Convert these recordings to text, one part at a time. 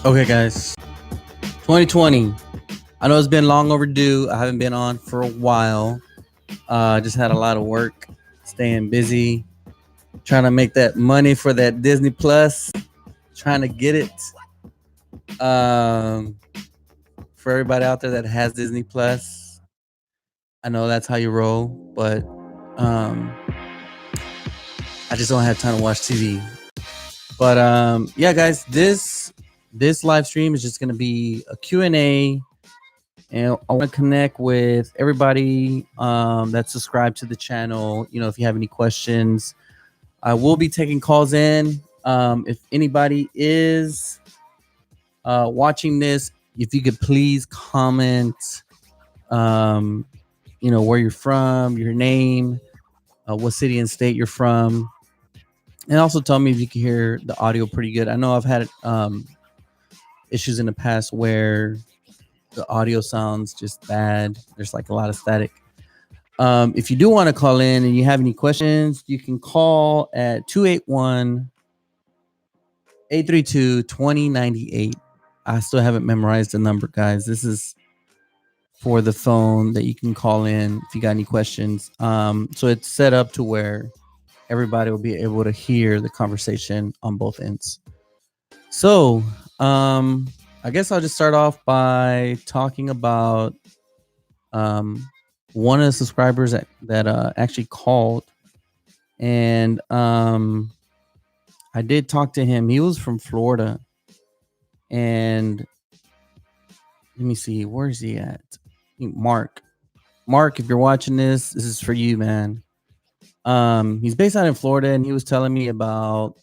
Okay, guys. 2020. I know it's been long overdue. I haven't been on for a while. Just had a lot of work, staying busy, trying to make that money for that Disney Plus, trying to get it. Um, for everybody out there that has Disney Plus, I know that's how you roll, but um, I just don't have time to watch TV. But yeah, guys, this live stream is just gonna be a Q&A, and I want to connect with everybody that's subscribed to the channel. If you have any questions, I will be taking calls in. If anybody is watching this, if you could please comment, um, where you're from, your name, what city and state you're from, and also tell me if you can hear the audio pretty good. I know I've had issues in the past where the audio sounds just bad. There's like a lot of static. If you do want to call in and you have any questions, you can call at 281 832 2098. I still haven't memorized the number, guys. This is for the phone that you can call in if you got any questions. So it's set up to where everybody will be able to hear the conversation on both ends. So, I guess I'll just start off by talking about um, one of the subscribers that actually called, and I did talk to him. He was from Florida, and let me see, where is he at? Mark. Mark, if you're watching this is for you, man. He's based out in Florida, and he was telling me about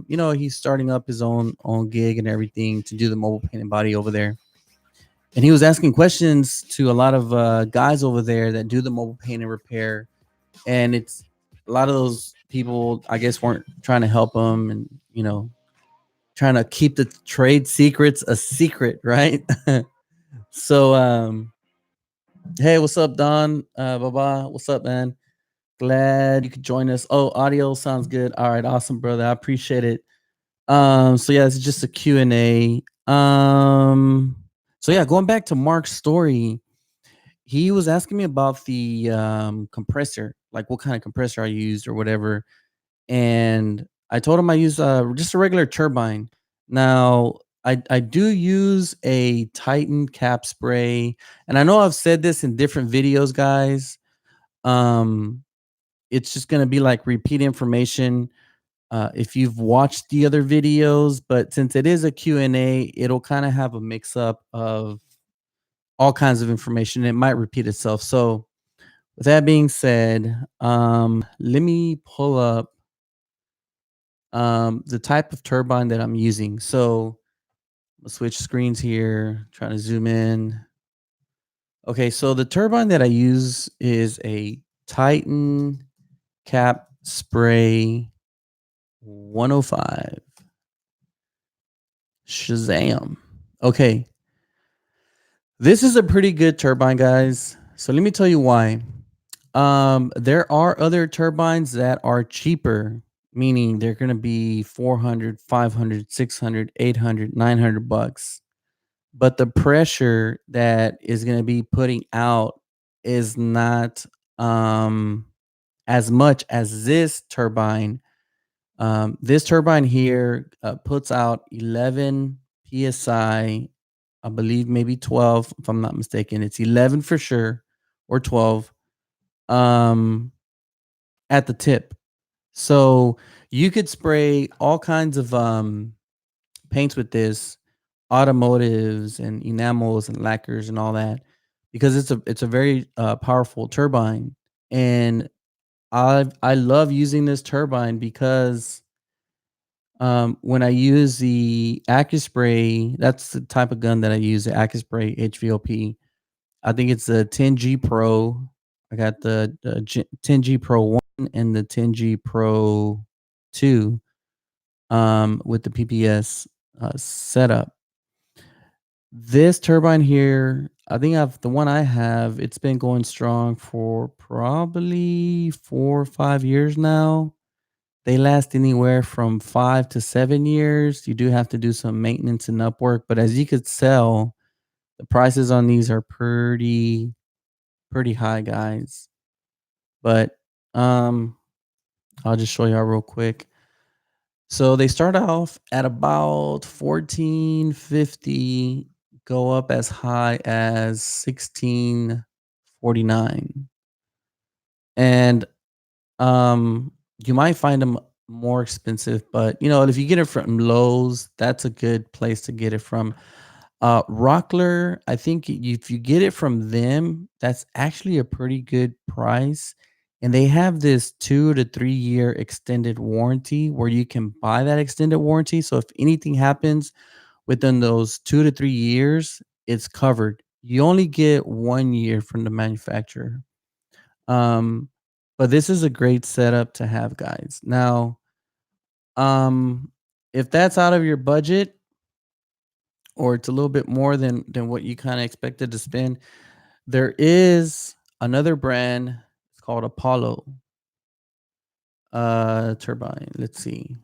he's starting up his own gig and everything to do the mobile paint and body over there. And he was asking questions to a lot of guys over there that do the mobile paint and repair. And it's a lot of those people, I guess, weren't trying to help him, and trying to keep the trade secrets a secret, right? So hey, what's up, Don? Baba, what's up, man? Glad you could join us. Oh, audio sounds good. All right, awesome, brother. I appreciate it. So yeah, it's just a Q&A. So yeah, going back to Mark's story, he was asking me about the compressor, like what kind of compressor I used or whatever. And I told him I use just a regular turbine. Now, I do use a Titan cap spray, and I know I've said this in different videos, guys. Um, it's just gonna be like repeat information if you've watched the other videos, but since it is a Q&A, it'll kind of have a mix up of all kinds of information. It might repeat itself. So, with that being said, let me pull up the type of turbine that I'm using. So, let's switch screens here, trying to zoom in. Okay, so the turbine that I use is a Titan Cap Spray 105. Shazam. Okay, this is a pretty good turbine, guys. So let me tell you why. There are other turbines that are cheaper, meaning they're going to be 400, 500, 600, 800, 900 bucks. But the pressure that is going to be putting out is not as much as this turbine. This turbine here puts out 11 psi. I believe maybe 12, if I'm not mistaken. It's 11 for sure, or 12 um, at the tip. So you could spray all kinds of paints with this, automotives and enamels and lacquers and all that, because it's a very powerful turbine. And I love using this turbine because when I use the AccuSpray, that's the type of gun that I use, the AccuSpray HVOP. I think it's the 10G Pro. I got the 10G Pro 1 and the 10G Pro 2 with the PPS setup. This turbine here, I think I've the one I have, it's been going strong for probably 4 or 5 years now. They last anywhere from 5 to 7 years. You do have to do some maintenance and upwork, but as you could tell, the prices on these are pretty high, guys. But um, I'll just show y'all real quick. So they start off at about 1450, go up as high as 1649. And you might find them more expensive, but if you get it from Lowe's, that's a good place to get it from. Rockler, I think if you get it from them, that's actually a pretty good price. And they have this 2 to 3 year extended warranty where you can buy that extended warranty. So if anything happens within those 2 to 3 years, it's covered. You only get 1 year from the manufacturer. Um, but this is a great setup to have, guys. Now, um, if that's out of your budget or it's a little bit more than what you kind of expected to spend, there is another brand. It's called Apollo turbine. Let's see.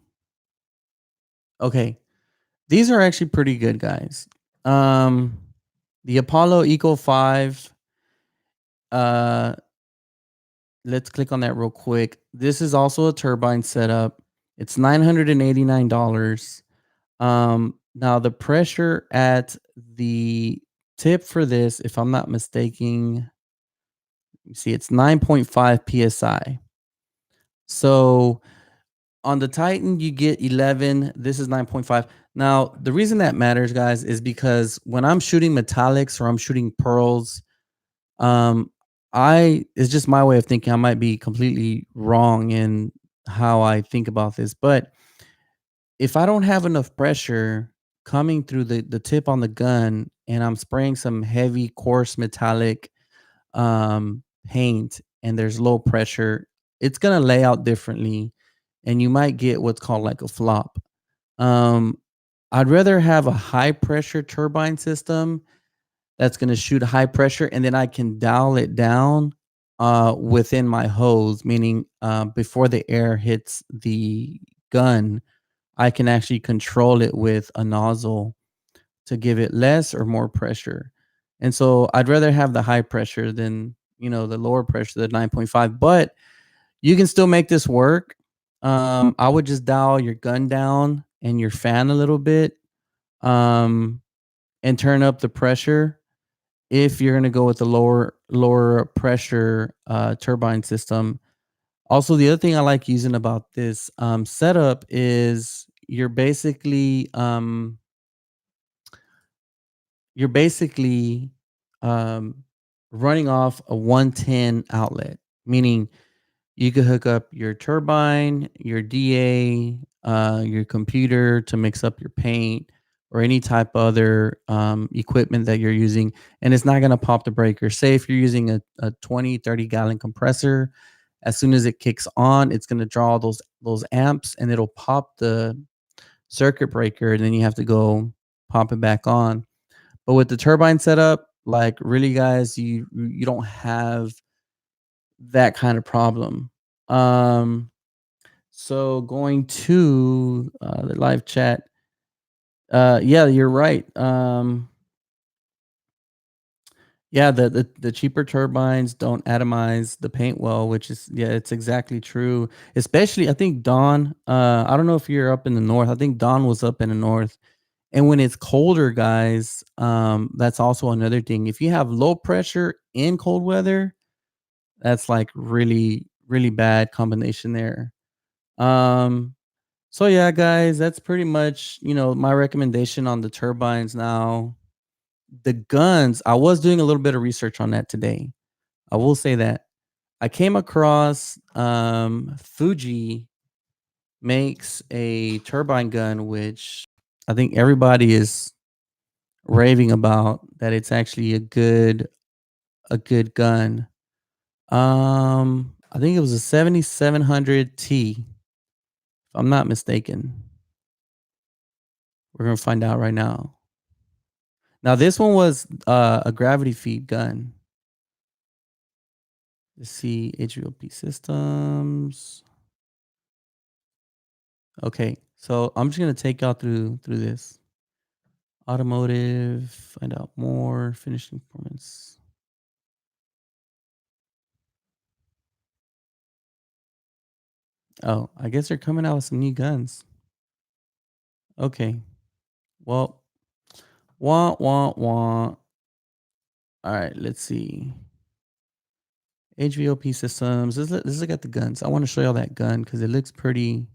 Okay, these are actually pretty good, guys. Um, the Apollo Eco 5. Uh, let's click on that real quick. This is also a turbine setup. It's $989. Now the pressure at the tip for this, if I'm not mistaken, you see it's 9.5 psi. So on the Titan, you get 11. This is 9.5. Now, the reason that matters, guys, is because when I'm shooting metallics or I'm shooting pearls, um, it's just my way of thinking. I might be completely wrong in how I think about this, but if I don't have enough pressure coming through the tip on the gun and I'm spraying some heavy coarse metallic paint and there's low pressure, it's gonna lay out differently, and you might get what's called like a flop. Um, I'd rather have a high pressure turbine system that's gonna shoot high pressure, and then I can dial it down within my hose, meaning before the air hits the gun, I can actually control it with a nozzle to give it less or more pressure. And so I'd rather have the high pressure than, the lower pressure, the 9.5, but you can still make this work. I would just dial your gun down and your fan a little bit, um, and turn up the pressure if you're going to go with the lower pressure turbine system. Also, the other thing I like using about this setup is you're basically um, running off a 110 outlet, meaning you could hook up your turbine, your DA, your computer to mix up your paint or any type of other equipment that you're using, and it's not going to pop the breaker. Say if you're using a 20, 30 gallon compressor, as soon as it kicks on, it's going to draw those amps and it'll pop the circuit breaker, and then you have to go pop it back on. But with the turbine setup, like really, guys, you don't have that kind of problem. Um, so going to the live chat, yeah, you're right. Yeah, the cheaper turbines don't atomize the paint well, which is yeah, it's exactly true. Especially, I think Don. I don't know if you're up in the north. I think Don was up in the north. And when it's colder, guys, that's also another thing. If you have low pressure in cold weather, that's like really, really bad combination there. Um, so yeah, guys, that's pretty much, my recommendation on the turbines. Now, the guns, I was doing a little bit of research on that today. I will say that. I came across Fuji makes a turbine gun, which I think everybody is raving about, that it's actually a good gun. I think it was a 7700T, if I'm not mistaken. We're gonna find out right now. Now this one was a gravity feed gun. Let's see, HVOP systems. Okay, so I'm just gonna take y'all through this. Automotive, find out more, finishing performance. Oh, I guess they're coming out with some new guns. Okay. Well, wah wah. All right, let's see. HVOP systems. Let's look at the guns. I want to show y'all that gun because it looks pretty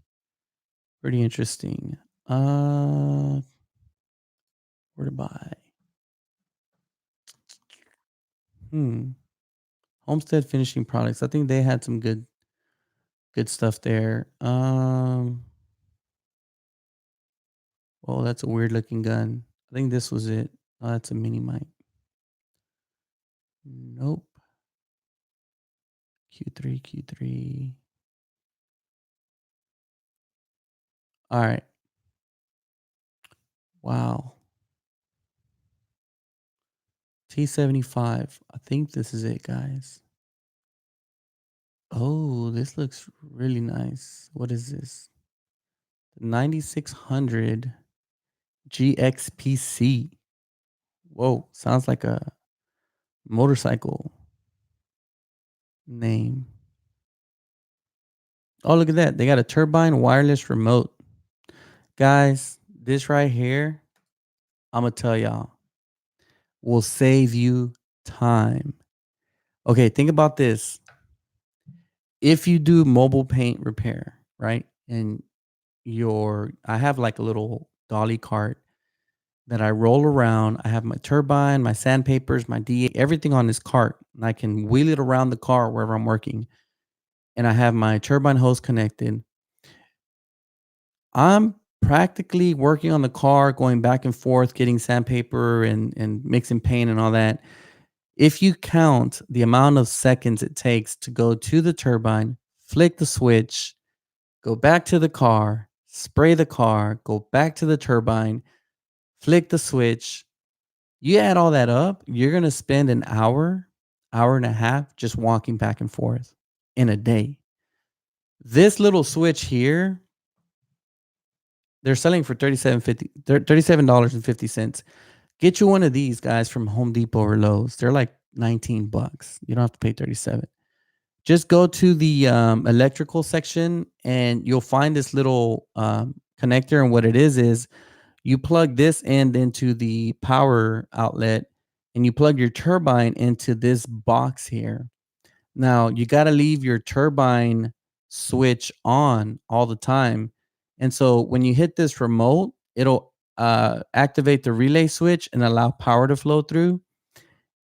interesting. Where to buy? Hmm. Homestead Finishing Products. I think they had some good stuff there. Well, that's a weird looking gun. I think this was it. Oh, that's a mini mic. Nope. Q3, Q3. All right. Wow. T75. I think this is it, guys. Oh, this looks really nice. What is this? 9600 GXPC. Whoa, sounds like a motorcycle name. Oh, look at that. They got a turbine wireless remote. Guys, this right here, I'm going to tell y'all, will save you time. Okay, think about this. If you do mobile paint repair, right? And I have like a little dolly cart that I roll around. I have my turbine, my sandpapers, my DA, everything on this cart. And I can wheel it around the car wherever I'm working. And I have my turbine hose connected. I'm practically working on the car, going back and forth, getting sandpaper and mixing paint and all that. If you count the amount of seconds it takes to go to the turbine, flick the switch, go back to the car, spray the car, go back to the turbine, flick the switch, you add all that up, you're going to spend an hour, hour and a half just walking back and forth in a day. This little switch here, they're selling for $37.50. Get you one of these guys from Home Depot or Lowe's. They're like 19 bucks. You don't have to pay 37. Just go to the electrical section and you'll find this little connector. And what it is you plug this end into the power outlet and you plug your turbine into this box here. Now, you got to leave your turbine switch on all the time. And so when you hit this remote, it'll activate the relay switch and allow power to flow through.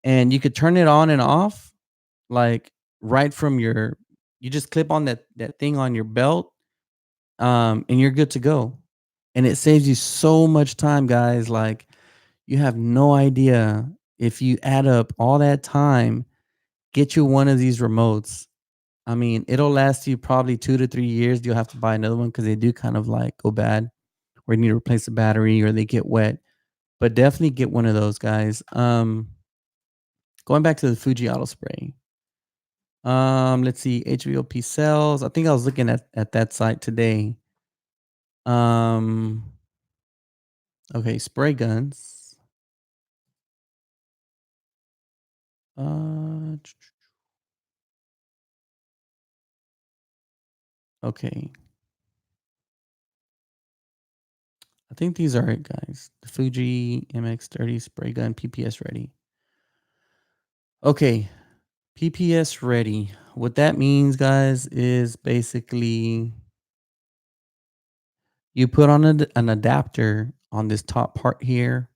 And you could turn it on and off like right from you just clip on that thing on your belt, and you're good to go. And it saves you so much time, guys. Like, you have no idea. If you add up all that time, get you one of these remotes. I mean, it'll last you probably 2 to 3 years. You'll have to buy another one because they do kind of like go bad, or you need to replace the battery, or they get wet. But definitely get one of those, guys. Going back to the Fuji Auto Spray. Let's see, HVOP cells. I think I was looking at that site today. Um, okay, spray guns. Uh, okay. I think these are it, guys. The Fuji MX30 spray gun, PPS ready. Okay, PPS ready. What that means, guys, is basically you put on an adapter on this top part here,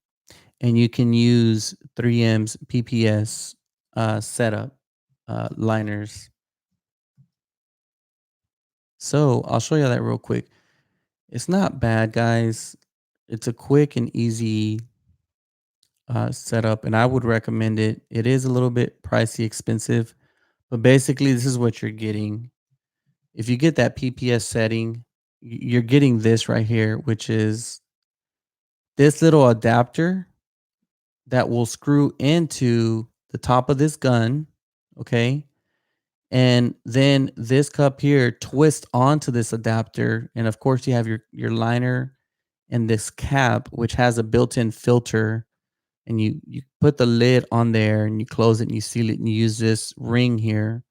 and you can use 3M's PPS setup liners. So I'll show you that real quick. It's not bad, guys. It's a quick and easy setup, and I would recommend it. It is a little bit pricey, expensive, but basically, this is what you're getting. If you get that PPS setting, you're getting this right here, which is this little adapter that will screw into the top of this gun. Okay. And then this cup here twists onto this adapter, and of course you have your liner and this cap, which has a built-in filter, and you put the lid on there and you close it and you seal it and you use this ring here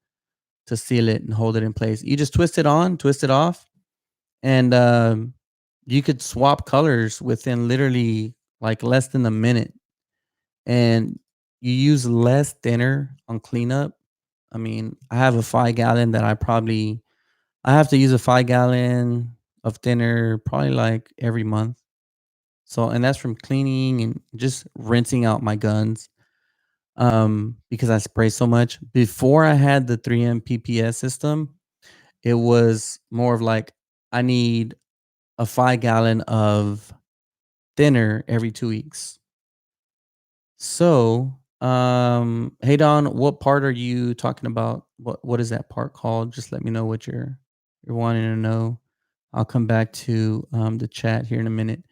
to seal it and hold it in place. You just twist it on, twist it off, and you could swap colors within literally like less than a minute, and you use less thinner on cleanup. I mean, I have a 5 gallon that I have to use a 5 gallon of thinner probably like every month. So, and that's from cleaning and just rinsing out my guns. Because I spray so much. Before I had the 3M PPS system, it was more of like I need a 5 gallon of thinner every 2 weeks. So, hey Don, what part are you talking about? What is that part called? Just let me know what you're wanting to know. I'll come back to the chat here in a minute.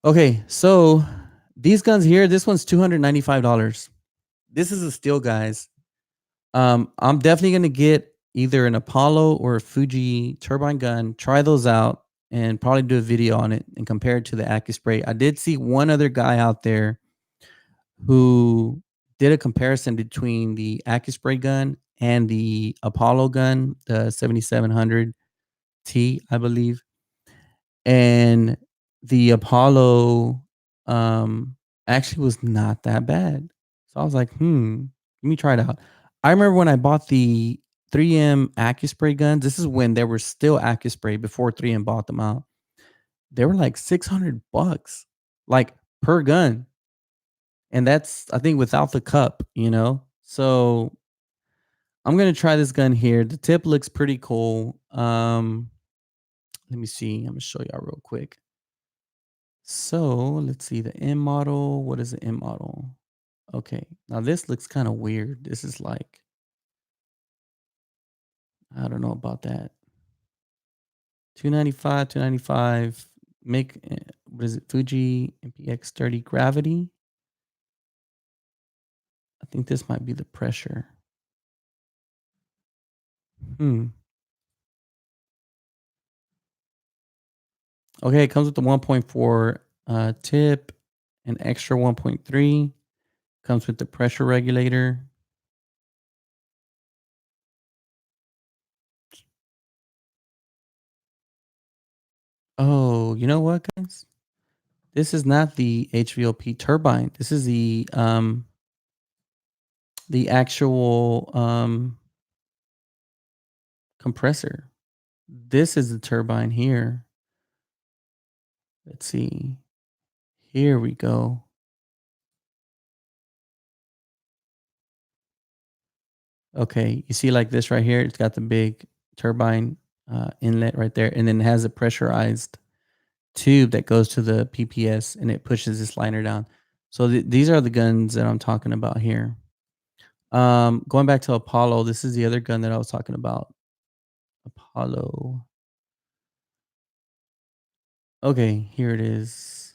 Okay, so these guns here, this one's $295. This is a steal, guys. I'm definitely gonna get either an Apollo or a Fuji turbine gun. Try those out and probably do a video on it and compare it to the AccuSpray. I did see one other guy out there who did a comparison between the AccuSpray gun and the Apollo gun, the 7700T, I believe. And the Apollo actually was not that bad. So I was like, let me try it out. I remember when I bought the 3M AccuSpray guns. This is when there were still AccuSpray before 3M bought them out. They were like $600, like per gun. And that's I think without the cup. So I'm gonna try this gun here. The tip looks pretty cool. Let me see. I'm gonna show y'all real quick. So let's see the M model. What is the M model? Okay, now this looks kind of weird. This is like, I don't know about that. 295, 295. Make what is it? Fuji MPX 30 Gravity. I think this might be the pressure. Hmm. Okay, it comes with the 1.4 tip, an extra 1.3. Comes with the pressure regulator. Oh, you know what, guys? This is not the HVOP turbine. This is the actual compressor. This is the turbine here. Let's see. Here we go. Okay, you see like this right here. It's got the big turbine inlet right there, and then it has a pressurized tube that goes to the PPS, and it pushes this liner down. So these are the guns that I'm talking about here. Going back to Apollo, this is the other gun that I was talking about. Apollo. Okay, here it is.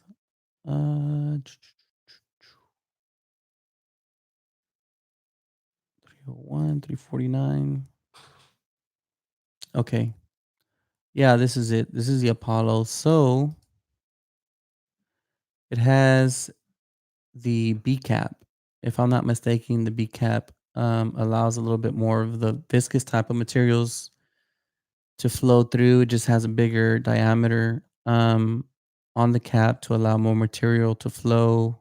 301, 349. Okay. Yeah, this is it. This is the Apollo. So it has the B cap. If I'm not mistaken, the B cap allows a little bit more of the viscous type of materials to flow through. It just has a bigger diameter on the cap to allow more material to flow.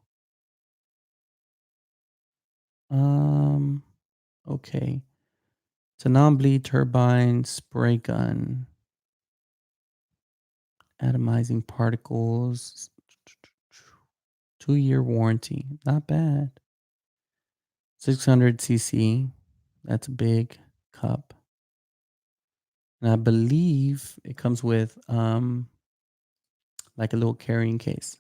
Um, okay. It's a non-bleed turbine spray gun, atomizing particles. 2-year warranty, not bad. 600 cc. That's a big cup. And I believe it comes with like a little carrying case.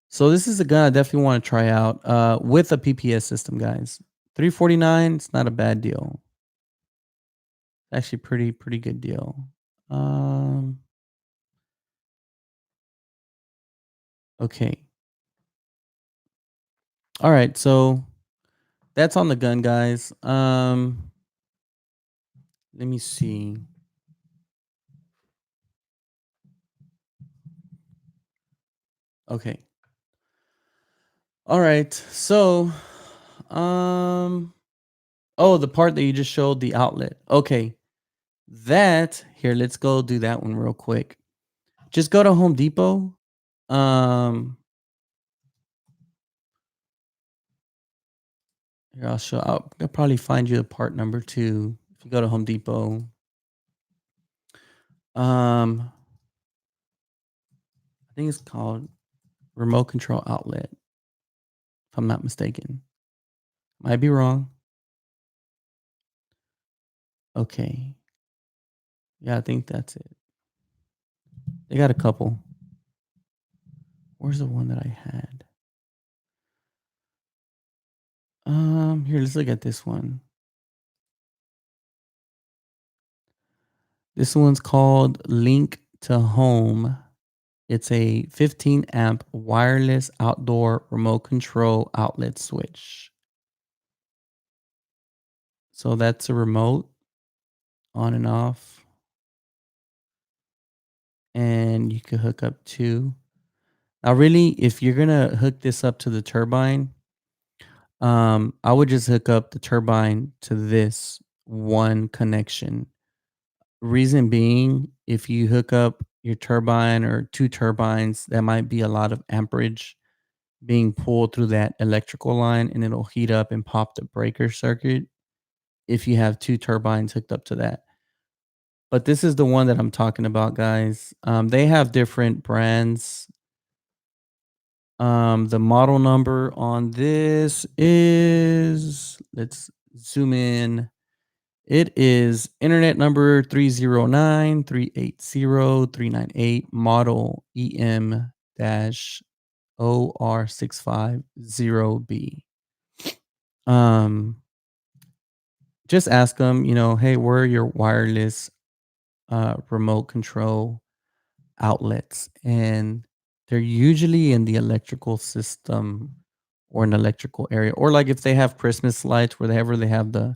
So this is a gun I definitely want to try out with a PPS system, guys. 349, it's not a bad deal. Actually pretty good deal. Um okay. All right, so that's on the gun, guys. Let me see. Okay. All right. So, um, oh, the part that you just showed, the outlet. Okay. That here, let's go do that one real quick. Just go to Home Depot. Um, Here I'll show. I'll probably find you the part number two if you go to Home Depot. Um, I think it's called remote control outlet. If I'm not mistaken, might be wrong. Okay, yeah, I think that's it. They got a couple. Where's the one that I had? Here, let's look at this one. This one's called Link to Home. It's a 15 amp wireless outdoor remote control outlet switch. So that's a remote on and off, and you could hook up to. Now, really, if you're gonna hook this up to the turbine, I would just hook up the turbine to this one connection. Reason being, if you hook up your turbine or two turbines, that might be a lot of amperage being pulled through that electrical line, and it'll heat up and pop the breaker circuit if you have two turbines hooked up to that. But this is the one that I'm talking about, guys. They have different brands. The model number on this is, let's zoom in. It is internet number 309 380 398 model EM dash OR650B. Um, just ask them, hey, where are your wireless remote control outlets? And they're usually in the electrical system or an electrical area. Or like if they have Christmas lights, wherever they have the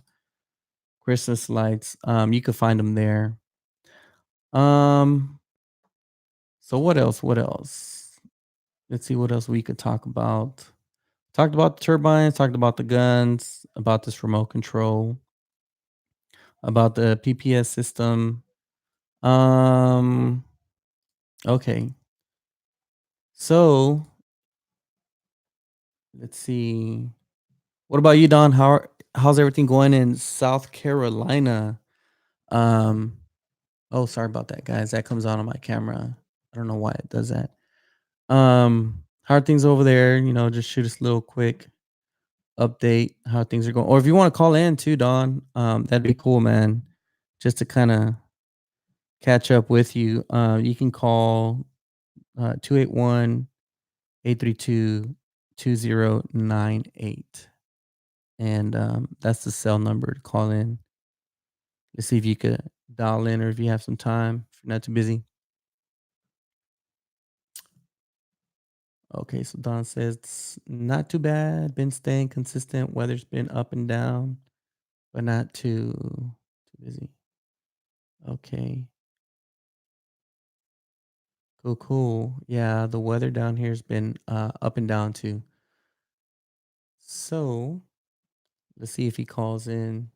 Christmas lights, you could find them there. Um, so what else? What else? Let's see what else we could talk about. Talked about the turbines, talked about the guns, about this remote control, about the PPS system. Um, okay. So let's see. What about you, Don? How's everything going in South Carolina? Um, oh, sorry about that, guys. That comes out on my camera. I don't know why it does that. How are things over there? Just shoot us a little quick update how things are going. Or if you want to call in too, Don, that'd be cool, man. Just to kind of catch up with you. You can call 281 And that's the cell number to call in. Let's see if you could dial in or if you have some time, if you're not too busy. Okay, so Don says it's not too bad. Been staying consistent. Weather's been up and down, but not too busy. Okay. Cool, cool. Yeah, the weather down here's been up and down too. So let's see if he calls in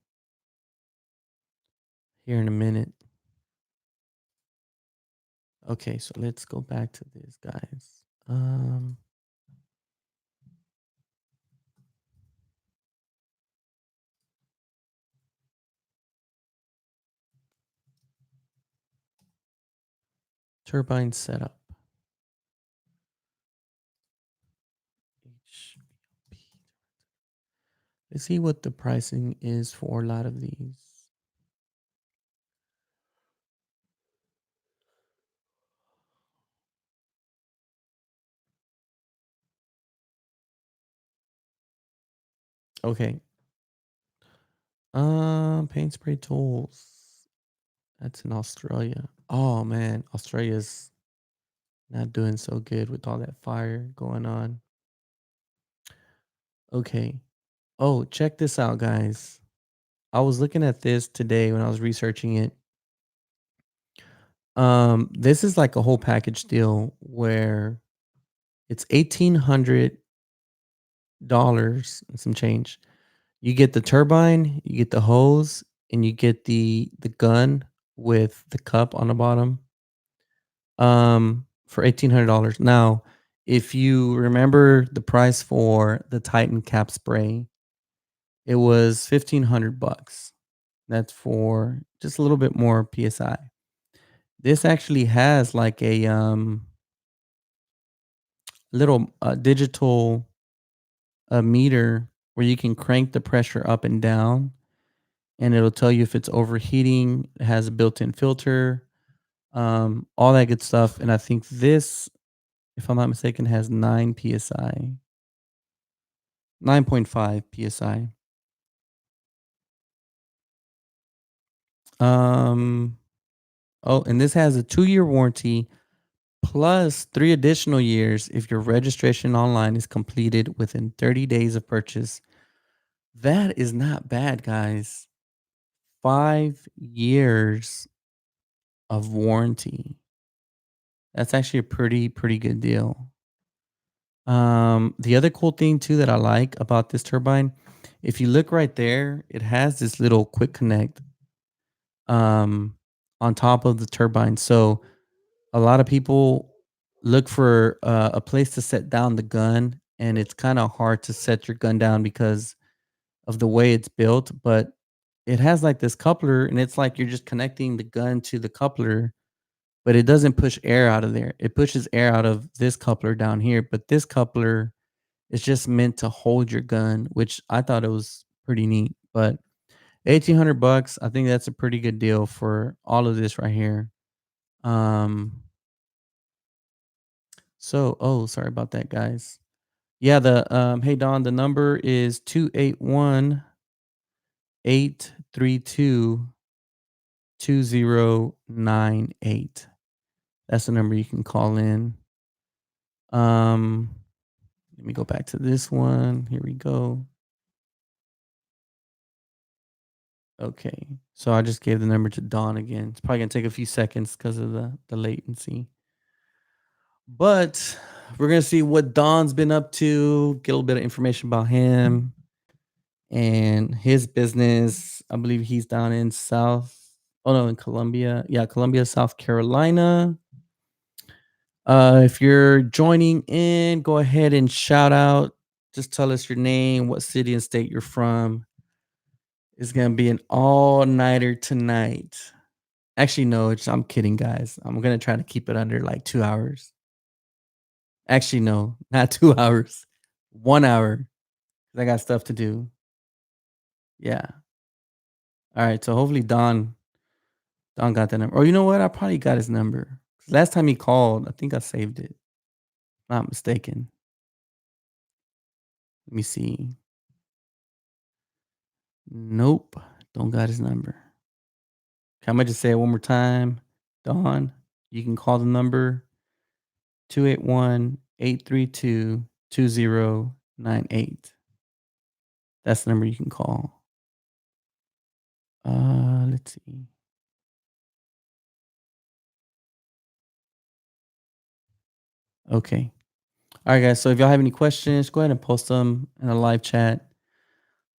here in a minute. Okay, so let's go back to this, guys. Turbine setup. Let's see what the pricing is for a lot of these. Okay. Paint spray tools. That's in Australia. Oh man, Australia's not doing so good with all that fire going on. Okay. Oh, check this out, guys. I was looking at this today when I was researching it. This is like a whole package deal where it's $1,800 and some change. You get the turbine, you get the hose, and you get the gun with the cup on the bottom. For $1,800. Now, if you remember the price for the Titan cap spray, it was $1,500. That's for just a little bit more psi. This actually has like a little digital meter where you can crank the pressure up and down, and it'll tell you if it's overheating. It has a built-in filter, all that good stuff. And I think this, if I'm not mistaken, has 9 psi, 9.5 psi. Um, oh, and this has a 2-year warranty plus 3 additional years if your registration online is completed within 30 days of purchase. That is not bad, guys. 5 years of warranty. That's actually a pretty good deal. The other cool thing too that I like about this turbine, if you look right there, it has this little quick connect um on top of the turbine. So a lot of people look for a place to set down the gun, and it's kind of hard to set your gun down because of the way it's built. But it has like this coupler, and it's like you're just connecting the gun to the coupler, but it doesn't push air out of there. It pushes air out of this coupler down here, but this coupler is just meant to hold your gun, which I thought it was pretty neat. But $1,800, I think that's a pretty good deal for all of this right here. Um, sorry about that, guys. Yeah, the hey Don, the number is 281-832-2098. That's the number you can call in. Um, Let me go back to this one. Here we go. Okay. So I just gave the number to Don again. It's probably gonna take a few seconds because of the latency. But we're gonna see what Don's been up to, get a little bit of information about him and his business. I believe he's down in in Columbia. Yeah, Columbia, South Carolina. If you're joining in, go ahead and shout out. Just tell us your name, what city and state you're from. It's gonna be an all-nighter tonight. Actually, no, I'm kidding, guys. I'm gonna try to keep it under like 2 hours. Actually, no, not 2 hours. 1 hour. 'Cause I got stuff to do. Yeah. All right. So hopefully Don got that number. Or you know what? I probably got his number. Last time he called, I think I saved it. Not mistaken. Let me see. Nope. Don't got his number. Okay, I'm gonna just say it one more time. Don, you can call the number 281-832-2098. That's the number you can call. Let's see. Okay. All right, guys. So if y'all have any questions, go ahead and post them in a live chat.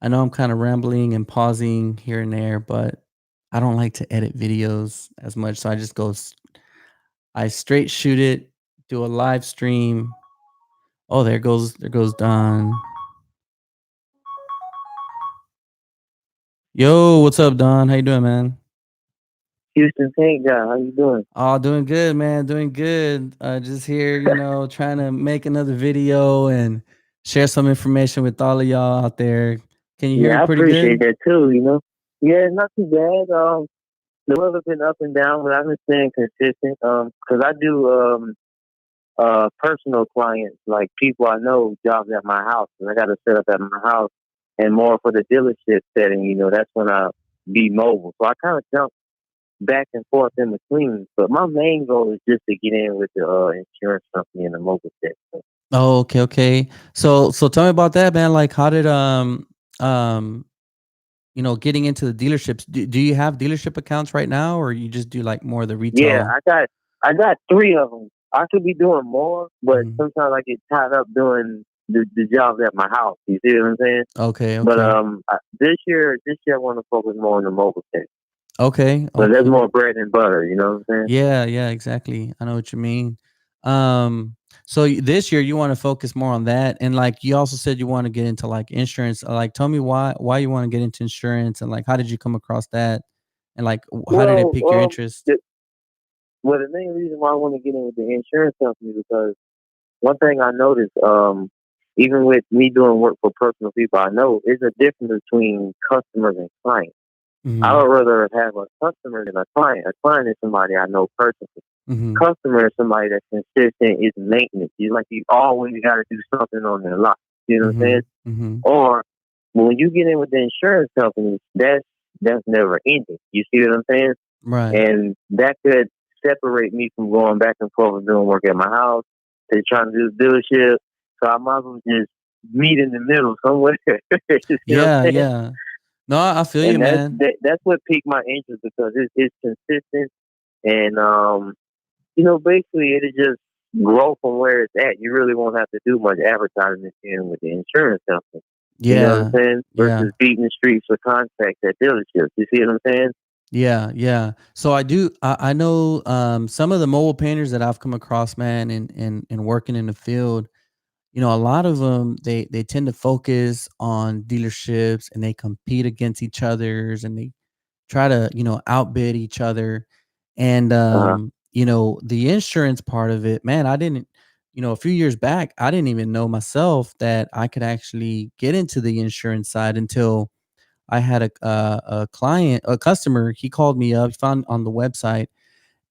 I know I'm kind of rambling and pausing here and there, but I don't like to edit videos as much. So I just I straight shoot it, do a live stream. Oh, there goes Don. Yo, what's up, Don? How you doing, man? Houston Tank guy, how you doing? Oh, doing good, man. Doing good. Just here, trying to make another video and share some information with all of y'all out there. Can you hear me Yeah, I pretty appreciate good? that too. Yeah, not too bad. The weather's been up and down, but I've been staying consistent. Cause I do personal clients, like people I know, jobs at my house, and I got to set up at my house, and more for the dealership setting. That's when I be mobile. So I kind of jump back and forth in between. But my main goal is just to get in with the insurance company in the mobile sector. Oh, okay, okay. So tell me about that, man. Like, how did getting into the dealerships. Do you have dealership accounts right now, or you just do like more of the Yeah, retail? I got three of them. I could be doing more, but Mhm. sometimes I get tied up doing the jobs at my house. You see what I'm saying? Okay, But okay. this year I want to focus more on the mobile tech. Okay, But that's okay. more bread and butter. You know what I'm saying? Yeah, yeah, exactly. I know what you mean. Um, so this year you want to focus more on that, and like you also said you want to get into like insurance. Like, tell me why you want to get into insurance, and like how did you come across that, and like how did it Well, pique your interest? well, the main reason why I want to get in with the insurance company is because one thing I noticed, even with me doing work for personal people, I know is a difference between customers and clients. I Mm-hmm. would rather have a customer than a client. A client is somebody I know personally. Mm-hmm. Customer is somebody that's consistent, is maintenance. You always got to do something on their lot. You know what I'm Mm-hmm. saying? Mm-hmm. Or when you get in with the insurance companies, that's never ending. You see what I'm saying? Right. And that could separate me from going back and forth and doing work at my house to trying to do the dealership. So I might as well just meet in the middle somewhere. You see what I'm Yeah, saying? yeah. No, I feel you, And man. that's what piqued my interest because it's consistent and basically it'll just grow from where it's at. You really won't have to do much advertising in with the insurance company. You know what I'm Yeah, saying? yeah. Versus beating the streets with contacts at dealerships. You see what I'm saying? Yeah, yeah. So I know some of the mobile painters that I've come across, man, and working in the field, a lot of them they tend to focus on dealerships and they compete against each others and they try to, outbid each other. And Uh the insurance part of it, man, I didn't, a few years back, I didn't even know myself that I could actually get into the insurance side until I had a client, a customer. He called me up, found on the website,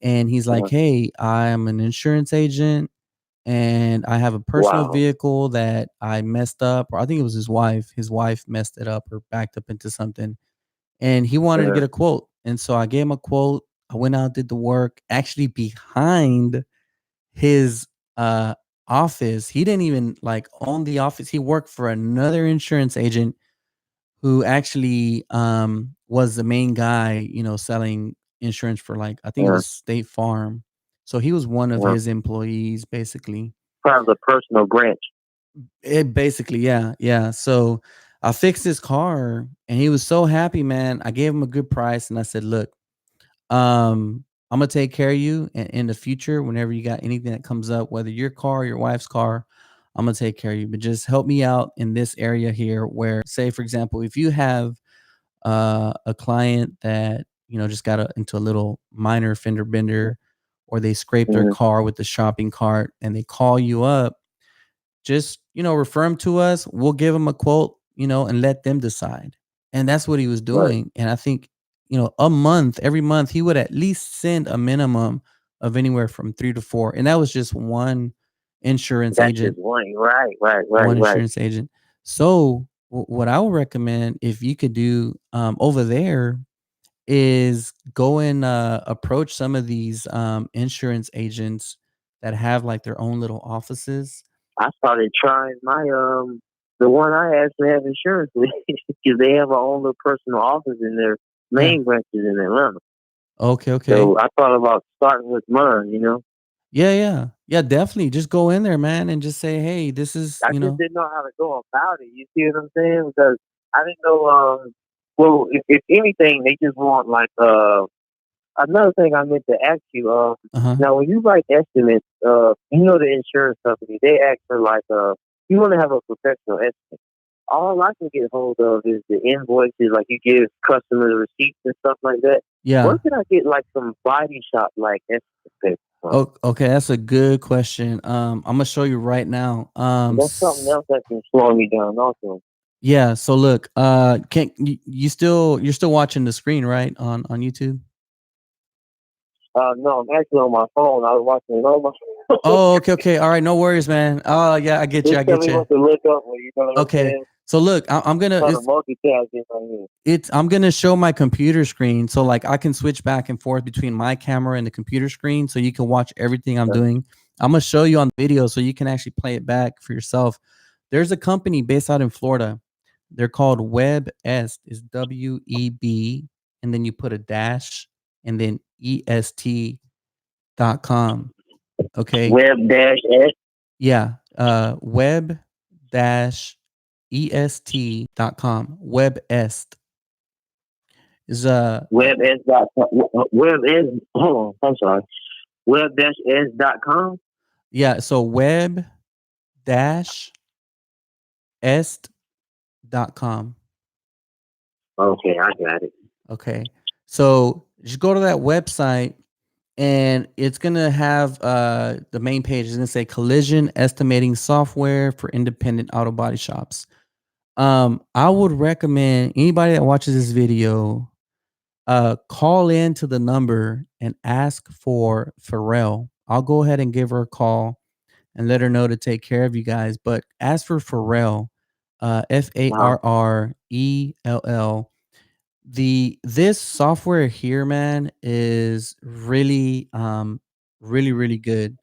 and he's like, huh. "Hey, I'm an insurance agent, and I have a personal Wow. vehicle that I messed up, or I think it was his wife. His wife messed it up or backed up into something, and he wanted to Uh, get a quote. And so I gave him a quote. I went out, did the work, actually behind his office. He didn't even like own the office. He worked for another insurance agent who actually was the main guy, selling insurance for like I think it uh, was State Farm. So he was one of uh. his employees basically. Part of the personal branch. It basically, yeah, yeah. So I fixed his car and he was so happy, man. I gave him a good price and I said, "Look, I'm gonna take care of you in the future whenever you got anything that comes up, whether your car, your wife's car, I'm gonna take care of you. But just help me out in this area here where, say, for example, if you have a client that just got into a little minor fender bender or they scraped their Mm-hmm. car with the shopping cart and they call you up, just refer them to us, we'll give them a quote, and let them decide. And that's what he was Right. doing. And I think a month, every month he would at least send a minimum of anywhere from 3 to 4, and that was just insurance That's just agent one. Right, right, right, one right. insurance agent. So what I would recommend, if you could do over there, is go and approach some of these insurance agents that have like their own little offices. I started trying the one I actually have insurance with because they have their own little personal office in their Yeah. main branches in Atlanta. Okay, okay. So I thought about starting with mine. Yeah, yeah. Yeah, definitely. Just go in there, man, and just say, "Hey, this is, I just didn't know how to go about it. You see what I'm saying? Because I didn't know. Well, if anything, they just want like another thing I meant to ask you. uh-huh. Now when you write estimates, the insurance company they ask for like you want to have a professional estimate. All I can get hold of is the invoices, like you give customers receipts and stuff like that. Where Yeah. can I get like some body shop like estimate from? Oh, okay, that's a good question. I'm gonna show you right now. That's something else that's been slowing me down also. Yeah, so look, can you're still watching the screen, right? On YouTube? No, I'm actually on my phone. I was watching it on my phone. Oh, okay, okay. All right, no worries, man. Oh, yeah, I get you. Just I tell get me you. what to look up when you know what I'm Okay. saying. So look, I'm gonna Trying to multitask right here. I'm gonna show my computer screen, so like I can switch back and forth between my camera and the computer screen, so you can watch everything I'm doing. I'm gonna show you on video, so you can actually play it back for yourself. There's a company based out in Florida. They're called WebEst. Is WEB, and then you put a dash, and then EST.com. Okay. Web dash S. Yeah. Web dash EST.com. WebEst is Web S dot web S. Hold on, I'm sorry. Web dash S dot com. yeah, so web dash est.com. Okay, I got it. Okay. So just go to that website, and it's gonna have the main page is gonna say collision estimating software for independent auto body shops. I would recommend anybody that watches this video call in to the number and ask for Pharrell. I'll go ahead and give her a call and let her know to take care of you guys. But ask for Pharrell, Uh-huh. Farrell. This software here, man, is really good.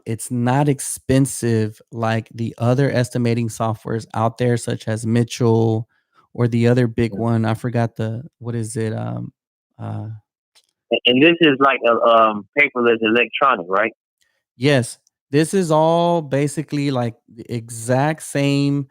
It's not expensive like the other estimating softwares out there, such as Mitchell or the other big one. I forgot the what is it? Uh, And this is like a paperless electronic, right? yes, this is all basically like the exact same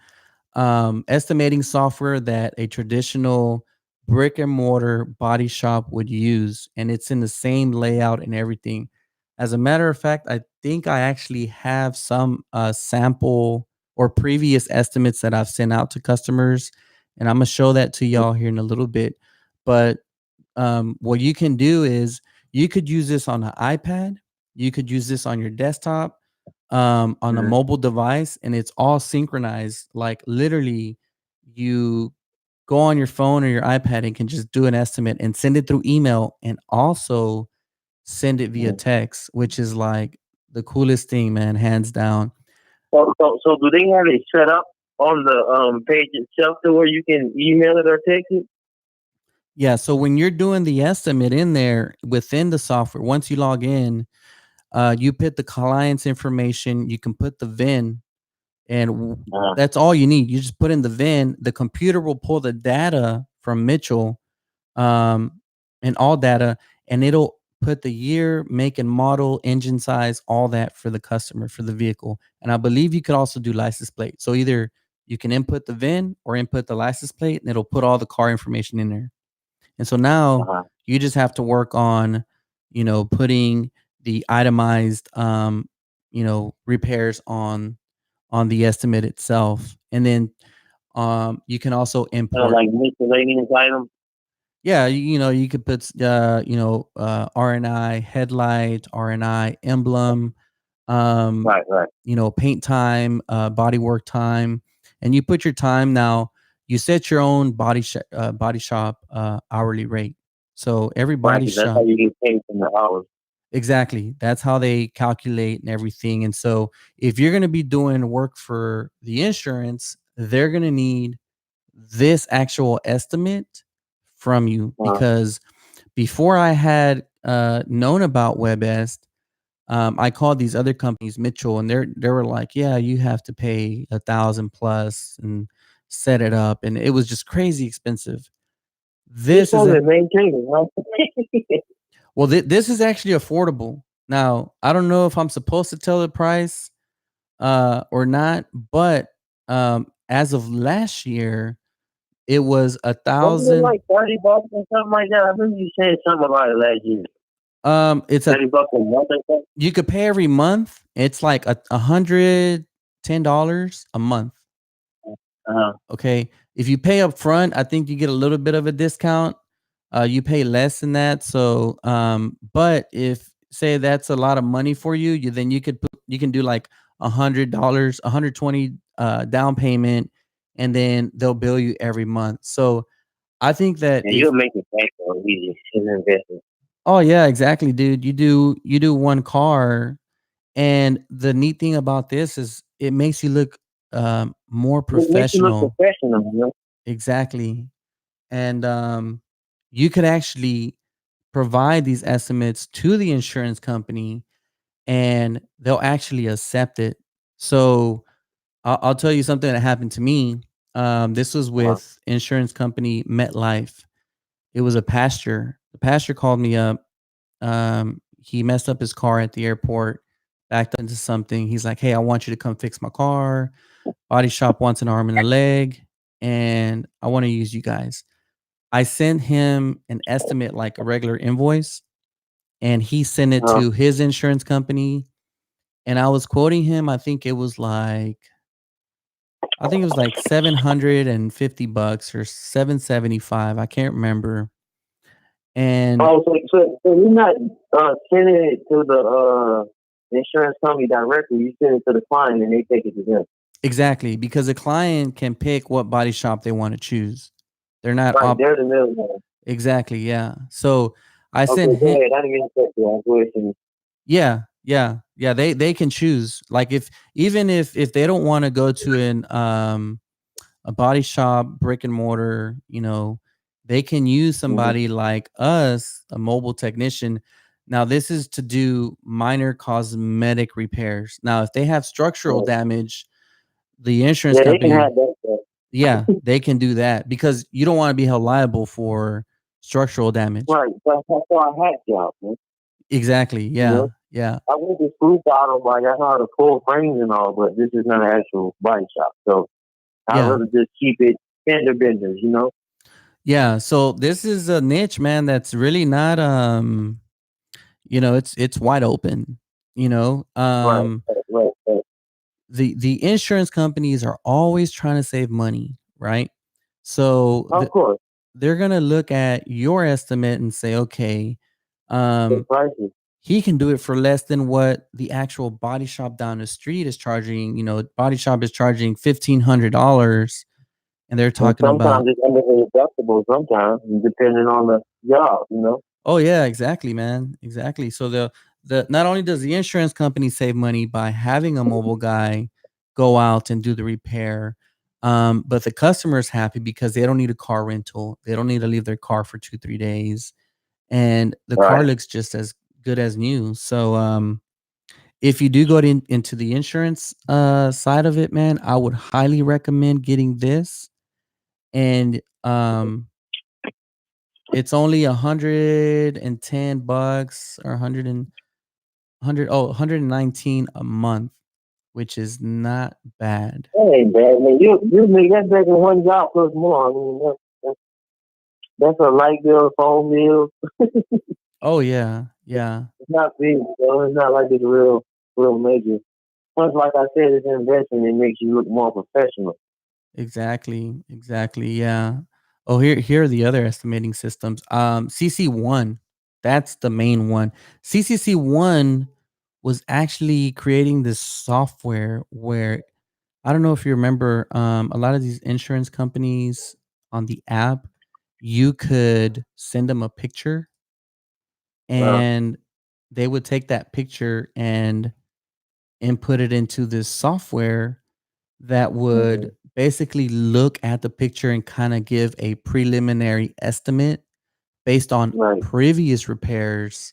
estimating software that a traditional brick and mortar body shop would use, and it's in the same layout and everything. As a matter of fact, I think I actually have some sample or previous estimates that I've sent out to customers, and I'm gonna show that to y'all here in a little bit. But what you can do is you could use this on an iPad, you could use this on your desktop, on a Mm-hmm. mobile device, and it's all synchronized. Like literally, you go on your phone or your iPad and can just do an estimate and send it through email, and also send it via text, which is like the coolest thing, man, hands down. So do they have it set up on the page itself to where you can email it or text it? Yeah. So when you're doing the estimate in there within the software, once you log in, you put the client's information, you can put the VIN, and Uh, that's all you need. You just put in the VIN, the computer will pull the data from Mitchell, um, and all data, and it'll put the year, make, and model, engine size, all that for the customer for the vehicle. And I believe you could also do license plate. So either you can input the VIN or input the license plate, and it'll put all the car information in there. And so now uh-huh. you just have to work on, putting the itemized, repairs on the estimate itself. And then you can also Kind of import. like miscellaneous items. Yeah, you could put RNI headlight, RNI emblem, um, Right, right. paint time, body work time, and you put your time. Now you set your own body shop hourly rate. So every Right, body because that's how shop, you get paid from the hours. exactly. That's how they calculate and everything. And so if you're going to be doing work for the insurance, they're going to need this actual estimate from you, Uh, because before I had known about WebEst, I called these other companies, Mitchell, and they were like, "Yeah, you have to pay 1,000 plus and set it up," and it was just crazy expensive. you're This is supposed a to maintain it, right? well, this is actually affordable. Now, I don't know if I'm supposed to tell the price or not, but as of last year, it was a Wasn't it thousand. like 30 bucks or something like that? I remember you saying something about it last year. It's a 30 bucks a month or something. You could pay every month. It's like $110 a month. Uh, Okay. If you pay up front, I think you get a little bit of a discount. You pay less than that. So, but if say that's a lot of money for you, then you can do like $100, 120 down payment, and then they'll bill you every month. So I think that and if you'll make it back so easy. It's an investment. oh yeah, exactly, dude. You do one car. And the neat thing about this is it makes you look more It makes you look professional. professional, you know? Exactly. And you could actually provide these estimates to the insurance company, and they'll actually accept it. So I'll tell you something that happened to me. This was Uh, with insurance company MetLife. It was a pastor. The pastor called me up. He messed up his car at the airport, backed into something. He's like, "Hey, I want you to come fix my car. Body shop wants an arm and a leg, and I want to use you guys." I sent him an estimate, like a regular invoice, and he sent it uh, to his insurance company. And I was quoting him. I think it was like $750 or 775. I can't remember. And oh, so you're not sending it to the insurance company directly. You send it to the client, and they take it to them. exactly, because the client can pick what body shop they want to choose. They're not Right, op they're the middleman. exactly, yeah. So I sent Okay, go him ahead. I didn't mean to cut you off. Go ahead. yeah, yeah, yeah. They can choose. Like if even if they don't want to go to an a body shop, brick and mortar, they can use Mhm. somebody like us, a mobile technician. Now, this is to do minor cosmetic repairs. Now, if they have structural Right. damage, the insurance Yeah, they can company, have that stuff. yeah, they can do that because you don't want to be held liable for structural damage. Right. That's why I had jobs, man. Exactly. You know, Yeah. Yeah. I went to school for auto body. I know how to pull frames and all, but this is not an actual body shop. So I'd Yeah. rather just keep it fender benders, you know? Yeah. So this is a niche, man, that's really not it's wide open. You know, Right, right. the insurance companies are always trying to save money, right? So Of course, they're gonna look at your estimate and say, okay, the um, prices. he can do it for less than what the actual body shop down the street is charging. Body shop is charging $1,500, and they're And talking sometimes about, it's under the deductible sometimes, depending on the job, you know? oh yeah, exactly, man, exactly. So the not only does the insurance company save money by having a mobile guy go out and do the repair, but the customer is happy because they don't need a car rental. They don't need to leave their car for 2 3 days, and the car Right. looks just as good as new. So if you do go into the insurance side of it, man, I would highly recommend getting this. And it's only $110 or 119 a month, which is not bad. That ain't bad, man. You make that back in one job plus more. I mean, that's a light bill, phone bill. Oh yeah, yeah, It's not big, so it's not like it's real major. Plus, like I said, it's an investment. It makes you look more professional. exactly, exactly, yeah. Oh, here are the other estimating systems. CC1, that's the main one. CCC1 was actually creating this software where I don't know if you remember, a lot of these insurance companies on the app, you could send them a picture Uh, and they would take that picture and input it into this software that would hmm basically look at the picture and kind of give a preliminary estimate based on right. previous repairs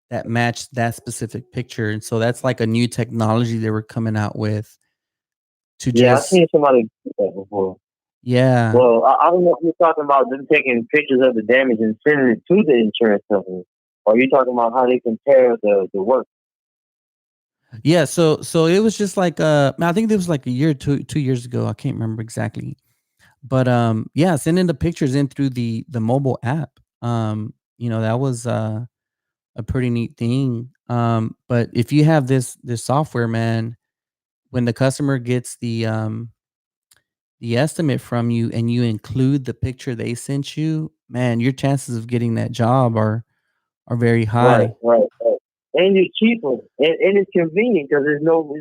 that matched that specific picture. And so that's like a new technology they were coming out with to Yeah, I've just seen somebody do that before. yeah. Well, I don't know if you're talking about them taking pictures of the damage and sending it to the insurance company, or you're talking about how they compare the work. Yeah, so it was just like I think it was like a year, 2 2 years ago. I can't remember exactly. But yeah, sending the pictures in through the mobile app. That was a pretty neat thing. But if you have this software, man, when the customer gets the estimate from you and you include the picture they sent you, man, your chances of getting that job are very Right, high. right. And it's cheaper, and it's convenient because there's no.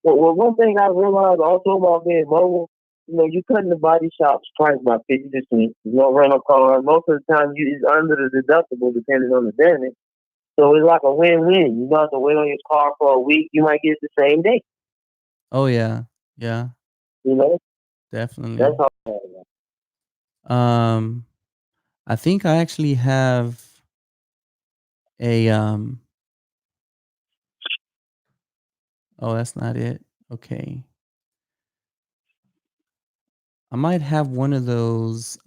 Well, one thing I realized also about being mobile, you cutting the body shop's price by 50%. There's no rental car. Most of the time, it's under the deductible depending on the damage. So it's like a win-win. You don't have to wait on your car for a week. You might get it the same day. Oh yeah. Yeah, You know, that's definitely. how. Um I think I actually have a oh, that's not it. Okay. I might have one of those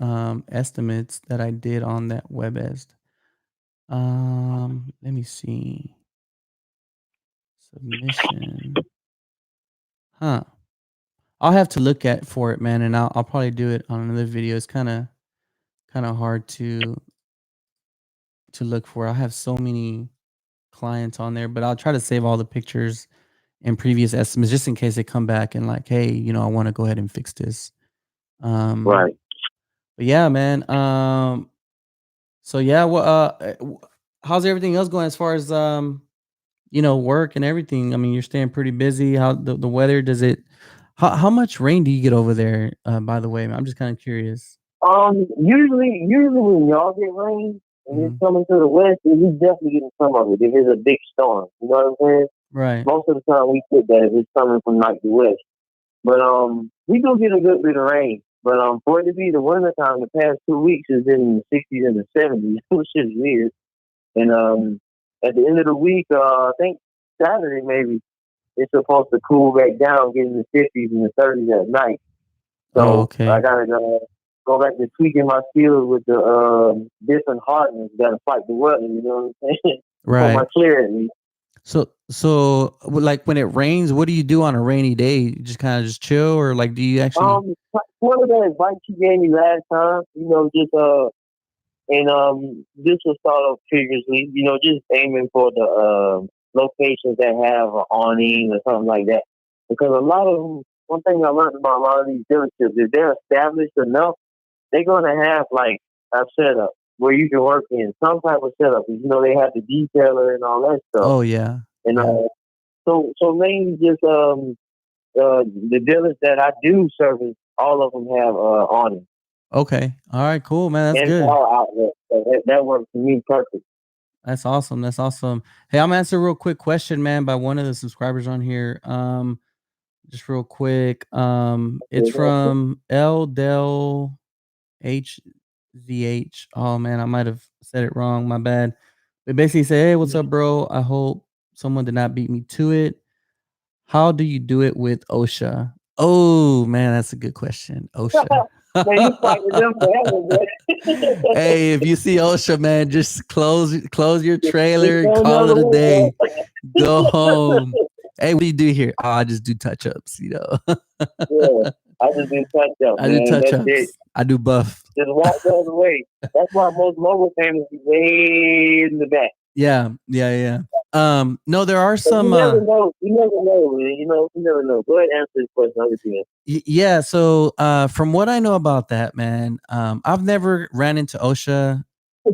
estimates that I did on that WebEst. Let me see. Submission. Huh. I'll have to look at for it, man, and I'll probably do it on another video. It's kind of hard to look for. I have so many clients on there, but I'll try to save all the pictures and previous estimates just in case they come back and like, hey, I want to go ahead and fix this. Um, Right. but yeah, man. So yeah, well, how's everything else going as far as work and everything? I mean, you're staying pretty busy. How the weather does it? How much rain do you get over there? By the way, I'm just kind of curious. Usually when y'all get rain and it's Hmm. coming to the west, we definitely getting some of it. If it's a big storm, you know what I'm saying? Right. Most of the time we get that if it's coming from like the west. But we do get a good bit of rain. But for it to be the winter time, the past 2 weeks has been in the 60s and the 70s, which is weird. And at the end of the week, I think Saturday maybe it's supposed to cool back down, get in the 50s and the 30s at night. Oh, So I okay. gotta go back to tweaking my skills with the different hardness. Gotta fight the weather. You know what I'm saying? Put my Right. clear at me. Like when it rains, what do you do on a rainy day? You just kind of just chill, or like do you actually? One of the advice you gave me last time, just and this was thought of previously. Just aiming for the locations that have an awning or something like that. Because a lot of them, one thing I learned about a lot of these dealerships, if they're established enough, they're gonna have like a setup where you can work in some type of setup. They have the detailer and all that stuff. Oh yeah, And yeah. so mainly just the dealers that I do service, all of them have awnings Okay. All right. Cool, man. That's and good. power outlets. So that works for me perfect. That's awesome. That's awesome. Hey, I'm gonna answer a real quick question, man, by one of the subscribers on here. Just real quick. It's from L Del HZH. Oh man, I might have said it wrong. My bad. But basically say, hey, what's up, bro? I hope someone did not beat me to it. How do you do it with OSHA? Oh man, that's a good question. OSHA. Man, you fighting them forever, man. Hey, if you see OSHA, man, just close your Just trailer and go call another it a way, day. bro. Go home. Hey, what do you do here? Oh, I just do touch ups, Yeah, I just do touch up, I do man. touch That's it. ups. I do buff. Just walk the other way. That's why most mobile families be way in the back. Yeah, yeah, yeah. No, there are But you some never know. You never know, man. You never know. Go ahead and answer this question. I'll get you yeah, so from what I know about that, man, I've never ran into OSHA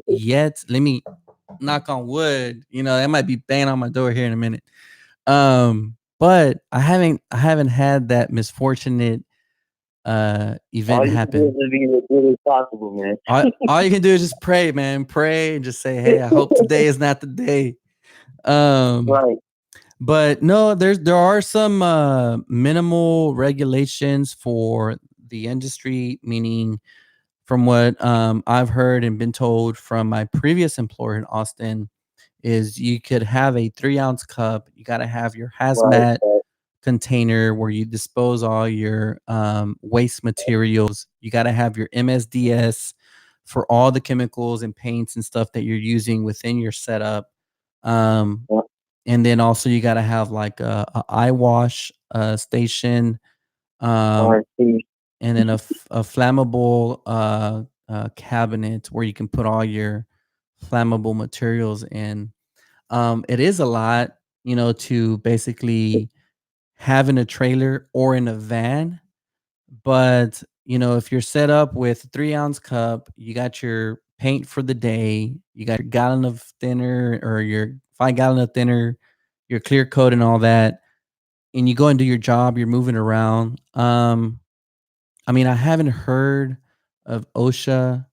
yet. Let me knock on wood. That might be banging on my door here in a minute. But I haven't had that misfortunate event all you can do is happen. just be as good as possible, man. All you can do is just pray, man. Pray and just say, hey, I hope today is not the day. Um, Right. but no, there are some minimal regulations for the industry, meaning from what I've heard and been told from my previous employer in Austin, is you could have a 3 ounce cup. You got to have your Right. hazmat container where you dispose all your waste materials. You got to have your MSDS for all the chemicals and paints and stuff that you're using within your setup. Um, Right. and then also you got to have like a eye wash station, I um, see. and then a flammable cabinet where you can put all your flammable materials in. It is a lot, to basically have in a trailer or in a van. But, if you're set up with 3 ounce cup, you got your paint for the day, you got your gallon of thinner or your 5 gallon of thinner, your clear coat and all that, and you go and do your job, you're moving around. I mean, I haven't heard of OSHA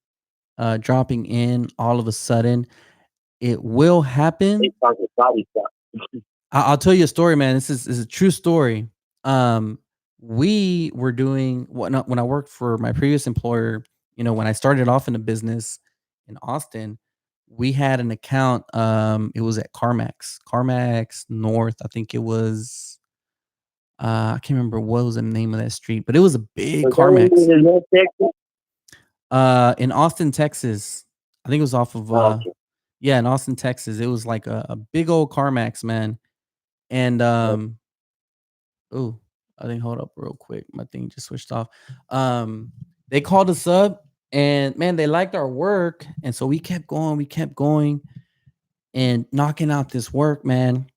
dropping in all of a sudden. It will They happen. talk about body stuff. I'll tell you a story, man. This is a true story. Um, we were doing when I worked for my previous employer. When I started off in the business in Austin, we had an account. It was at CarMax North. I think it was. I can't remember what was the name of that street, but it was a big Was that CarMax. in North Texas? In Austin, Texas. I think it was off of Oh, okay. yeah, in Austin, Texas. It was like a big old CarMax, man. And oh, I think hold up real quick. My thing just switched off. Um, they called us up and man, they liked our work. And so we kept going and knocking out this work, man.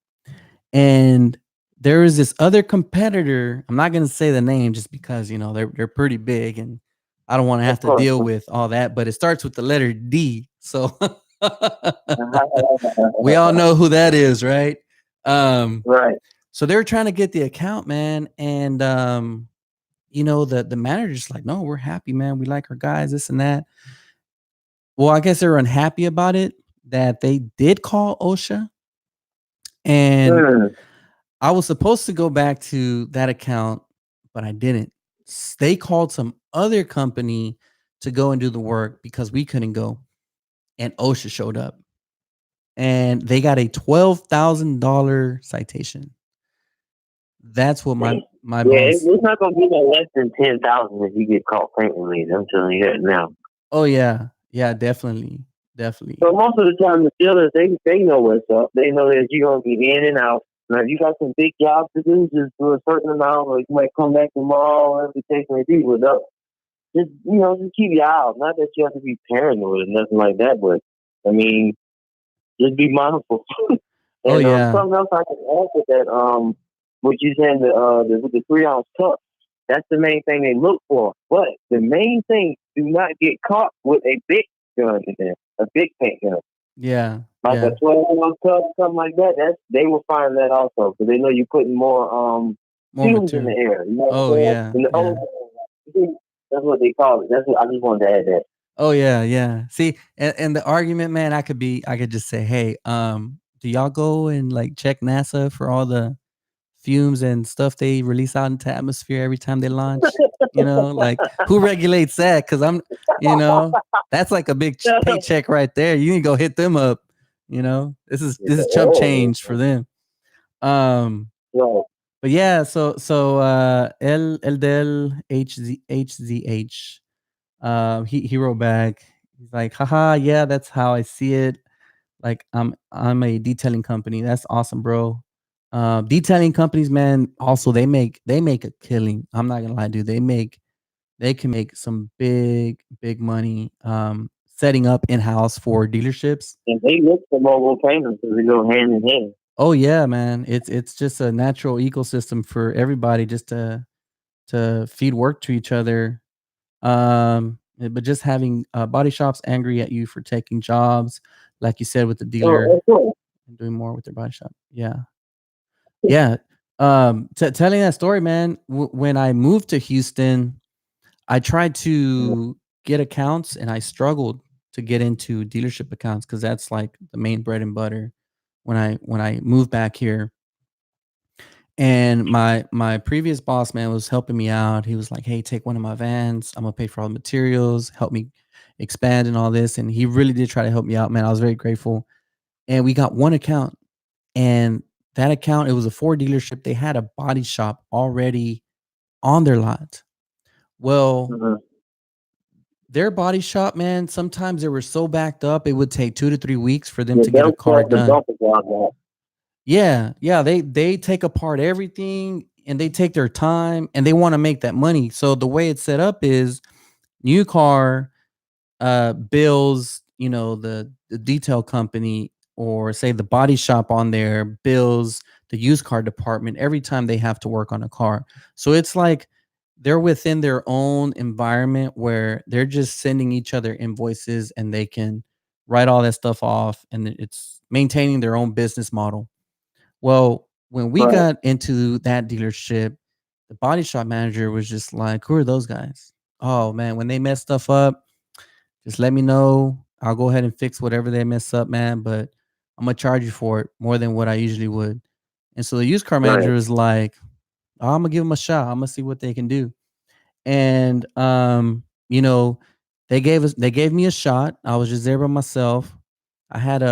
And there is this other competitor. I'm not gonna say the name just because you know they're pretty big and I don't want to Of have to course. deal with all that, but it starts with the letter D. So we all know who that is, right? Um, Right. so they were trying to get the account, man, and you know, the manager's like, no, we're happy, man. We like our guys, this and that. Well, I guess they were unhappy about it that they did call OSHA. And Hmm. I was supposed to go back to that account, but I didn't. They called some other company to go and do the work because we couldn't go. And OSHA showed up and they got a $12,000 citation. That's what my Yeah, boss. it's not gonna be no less than 10,000 if you get caught painting leads. I'm telling you that now. Oh yeah. Yeah, definitely. Definitely. So most of the time, the dealers they know what's up. They know that you're gonna be in and out. Now, if you got some big jobs to do, just do a certain amount, or you might come back tomorrow, whatever the case may be. With up, just just keep your eye out. Not that you have to be paranoid or nothing like that, but I mean, just be mindful. Oh And yeah. something else I can add with that, what you saying with the 3 ounce cup, that's the main thing they look for. But the main thing, do not get caught with a big gun in there, a big paint gun, Yeah. like a Yeah. 12 ounce cup, something like that. That's they will find that also because they know you're putting more More fumes in the material. air. You know what Oh I'm saying? yeah. In the Yeah. that's what they call it. That's what I just wanted to add that. Oh yeah, yeah. See, and the argument, man, I could just say, hey, do y'all go and like check NASA for all the fumes and stuff they release out into atmosphere every time they launch? You know, like who regulates that? Because you know, that's like a big paycheck right there. You need to go hit them up. You know, this is chump Oh, change for them. Um, right. but yeah, El del HZH. He wrote back. He's like, haha, yeah, that's how I see it. Like I'm a detailing company. That's awesome, bro. Detailing companies, man, also they make a killing. I'm not gonna lie, dude. They can make some big money setting up in-house for dealerships. And they look for mobile payments because they go hand in hand. Oh yeah, man. It's just a natural ecosystem for everybody just to feed work to each other. But just having body shops angry at you for taking jobs, like you said with the Oh, dealer of course. and doing more with their body shop. Yeah, yeah. Telling that story, man. When I moved to Houston, I tried to get accounts, and I struggled to get into dealership accounts because that's like the main bread and butter. When I moved back here, and my previous boss, man, was helping me out. He was like, "Hey, take one of my vans. I'm gonna pay for all the materials, help me expand and all this." And he really did try to help me out, man. I was very grateful. And we got one account, and that account, it was a Ford dealership. They had a body shop already on their lot. Well, Mhm. their body shop, man, sometimes they were so backed up, it would take 2 to 3 weeks for them Yeah, to get a they'll car sell the done. bumper job now. Yeah, yeah, they take apart everything and they take their time and they wanna make that money. So the way it's set up is new car, bills, you know, the detail company or say the body shop on there bills the used car department every time they have to work on a car. So it's like they're within their own environment where they're just sending each other invoices and they can write all that stuff off and it's maintaining their own business model. Well, when we Right, got into that dealership, the body shop manager was just like, "Who are those guys? Oh man, when they mess stuff up, just let me know. I'll go ahead and fix whatever they mess up, man. But I'm gonna charge you for it more than what I usually would." And so the used car right. manager was like, "Oh, I'm gonna give them a shot. I'm gonna see what they can do." And you know, they gave me a shot. I was just there by myself. I had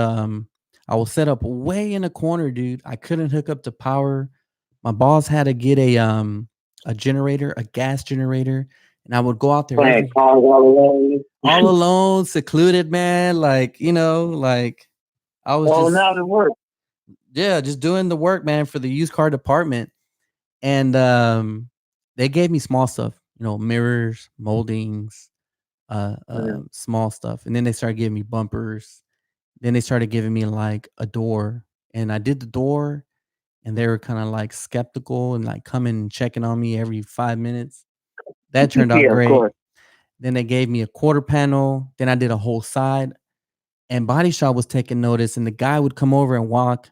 I was set up way in a corner, dude. I couldn't hook up to power My boss had to get a generator, a gas generator, and I would go out there Playing every cards all alone. all alone, secluded, man. Like, like I was Oh, just now it works. yeah, just doing the work, man, for the used car department. And they gave me small stuff, mirrors, moldings, Mm. small stuff. And then they started giving me bumpers. Then they started giving me like a door. And I did the door, and they were kind of like skeptical and like coming and checking on me every 5 minutes. That turned out Yeah, of great. course. Then they gave me a quarter panel. Then I did a whole side. And Body Shop was taking notice, and the guy would come over and walk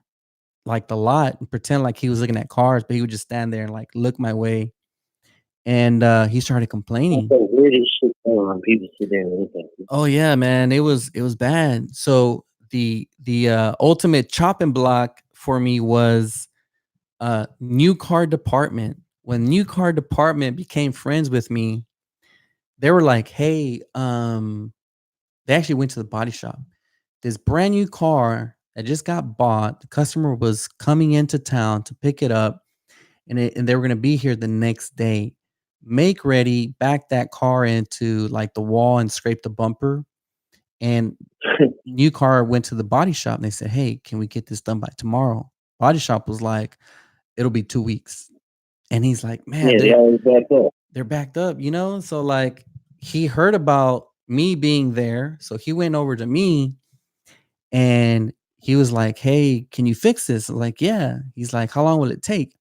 like the lot and pretend like he was looking at cars, but he would just stand there and like look my way. And he started That's complaining. the weirdest shit going on. People sit there and look at you. Oh yeah, man, it was bad. So the ultimate chopping block for me was new car department. When new car department became friends with me, they were like, "Hey, they actually went to the body shop. This brand new car that just got bought. The customer was coming into town to pick it up, and they were gonna be here the next day. Make ready, back that car into like the wall and scrape the bumper." And new car went to the body shop and they said, "Hey, can we get this done by tomorrow?" Body shop was like, "It'll be 2 weeks." And he's like, "Man, Yeah, they always back up. they're backed up, you know?" So like he heard about me being there. So he went over to me and he was like, "Hey, can you fix this?" I'm like, "Yeah." He's like, "How long will it take?"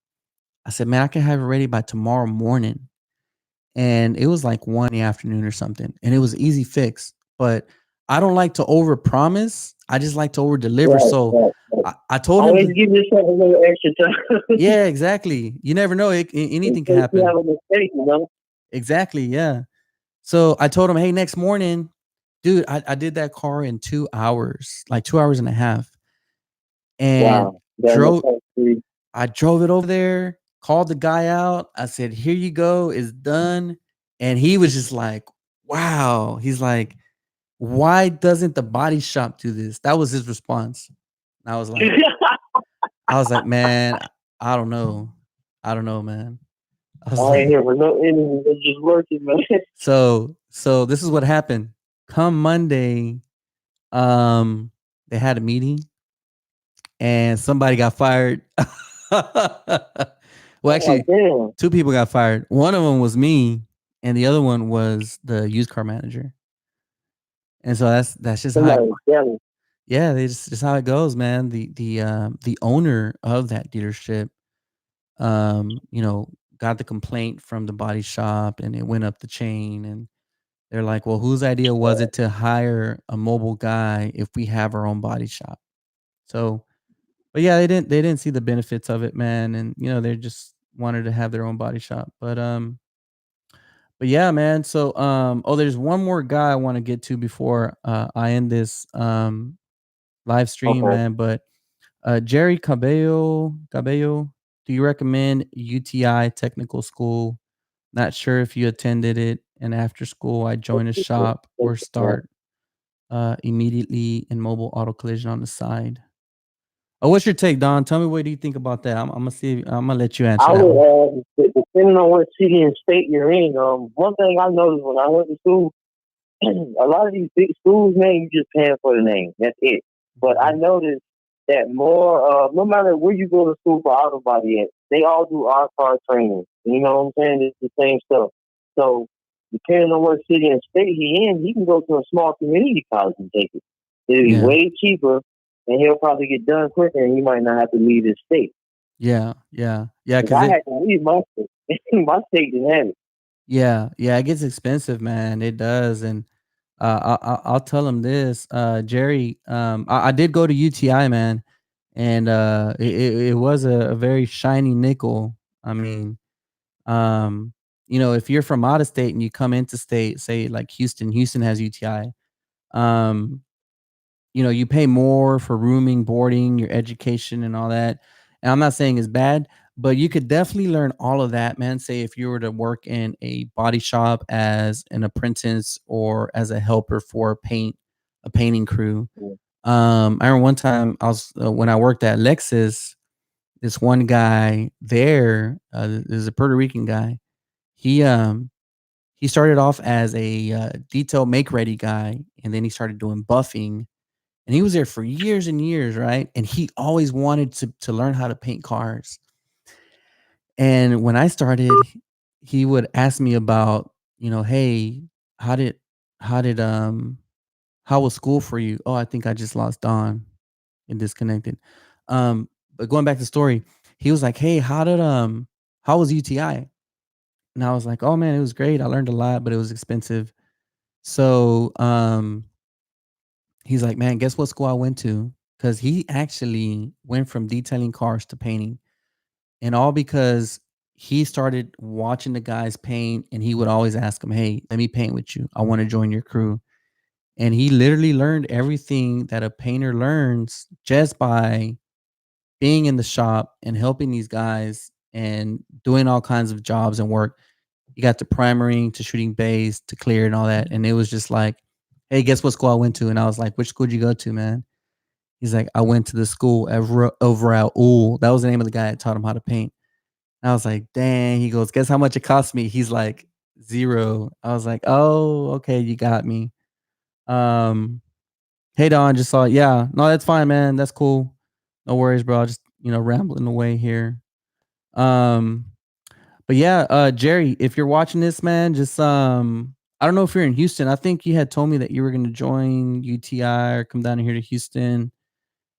I said, "Man, I can have it ready by tomorrow morning." And it was like 1 in the afternoon or something. And it was easy fix. But I don't like to overpromise. I just like to over deliver. Right, So right, right. I told him Always to, give yourself a little extra time yeah, exactly. You never know. in Anything can case you have happen. a mistake, you know? Exactly. Yeah. So I told him, "Hey, next morning, dude, I did that car in 2 hours, like 2 hours and a half, and Wow. That must drove have to I drove it over there, called the guy out. I said, "Here you go, it's done." And he was just like, "Wow." He's like, "Why doesn't the body shop do this?" That was his response. And I was like, "Man, I don't know. I don't know, man." I was I ain't like, here for no enemies. It's just working, man. so this is what happened. Come Monday, um, they had a meeting and somebody got fired. Well, I'm like, actually, damn. two people got fired. One of them was me, and the other one was the used car manager. And so that's just how, Somebody was jealous. yeah, they just how it goes, man. The owner of that dealership, you know, got the complaint from the body shop, and it went up the chain, and they're like, "Well, whose idea was it to hire a mobile guy if we have our own body shop?" So, but yeah, they didn't see the benefits of it, man, and they just wanted to have their own body shop. But yeah, man. So oh, there's one more guy I want to get to before I end this live stream, Okay. man. But Jerry Cabello, do you recommend UTI Technical School? Not sure if you attended it, and after school I join a shop or start immediately in mobile auto collision on the side. Oh, what's your take, Don? Tell me, what do you think about that? I'm gonna see. I'm gonna let you answer I that one. would, depending on what city and state you're in, one thing I noticed when I went to school, a lot of these big schools, man, you just paying for the name. That's it. But I Mhm. noticed that more, no matter where you go to school for auto body at, they all do our car training. You know what I'm saying? It's the same stuff. So depending on what city and state he in, he can go to a small community college and take it. It'll be Yeah, way cheaper, and he'll probably get done quicker, and he might not have to leave his state. yeah, yeah, yeah. If Cause I it, had to leave my state, my state didn't have it. yeah, yeah, it gets expensive, man. It does, and I'll tell him this, Jerry. I did go to UTI, man, and it was a very shiny nickel. I mean, um, if you're from out of state and you come into state, say like Houston has UTI. Um, you pay more for rooming, boarding, your education, and all that. And I'm not saying it's bad, but you could definitely learn all of that, man. Say if you were to work in a body shop as an apprentice or as a helper for a painting crew. I remember one time I was when I worked at Lexus. this one guy there, is a Puerto Rican guy. He he started off as a detail make ready guy, and then he started doing buffing, and he was there for years and years, right? And he always wanted to learn how to paint cars. And when I started, he would ask me about, hey, how did how did how was school for you? Oh, I think I just lost Don and disconnected. But going back to the story, he was like, "Hey, how was UTI?" And I was like, "Oh man, it was great. I learned a lot, but it was expensive." So, he's like, "Man, guess what school I went to?" Because he actually went from detailing cars to painting, and all because he started watching the guys paint, and he would always ask them, "Hey, let me paint with you. I want to join your crew." And he literally learned everything that a painter learns just by being in the shop and helping these guys and doing all kinds of jobs and work. He got to primering, to shooting base, to clear and all that. And it was just like, hey, guess what school I went to? And I was like, which school did you go to, man? He's like, I went to the school over at Ool. That was the name of the guy that taught him how to paint. And I was like, dang. He goes, guess how much it cost me? He's like, zero. I was like, oh, okay, you got me. Um, hey Don, just saw it. Yeah, no, that's fine, man. That's cool. No worries, bro. I'll just rambling away here. Um, but yeah, Jerry, if you're watching this, man, just I don't know if you're in Houston. I think you had told me that you were gonna join UTI or come down here to Houston.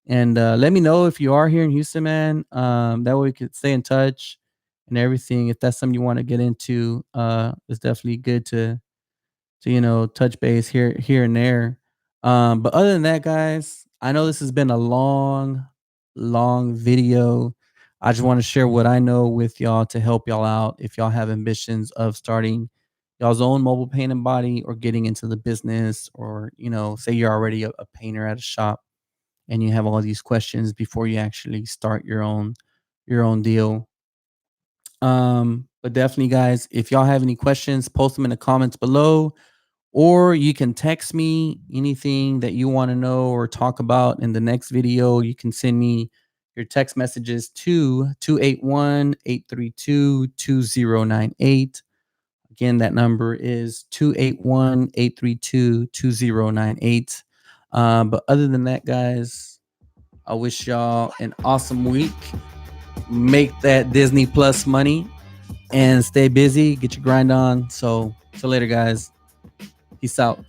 And let me know if you are here in Houston, man. That way we could stay in touch and everything. If that's something you want to get into, it's definitely good to touch base here and there. But other than that, guys, I know this has been a long video. I just want to share what I know with y'all to help y'all out if y'all have ambitions of starting y'all's own mobile painting body or getting into the business, or say you're already a painter at a shop and you have all these questions before you actually start your own deal. But definitely, guys, if y'all have any questions, post them in the comments below, or you can text me anything that you want to know or talk about in the next video. You can send me your text messages to 281-832-2098. Again, that number is 281-832-2098. But other than that, guys, I wish y'all an awesome week. Make that Disney Plus money and stay busy. Get your grind on. So, till later, guys. Peace out.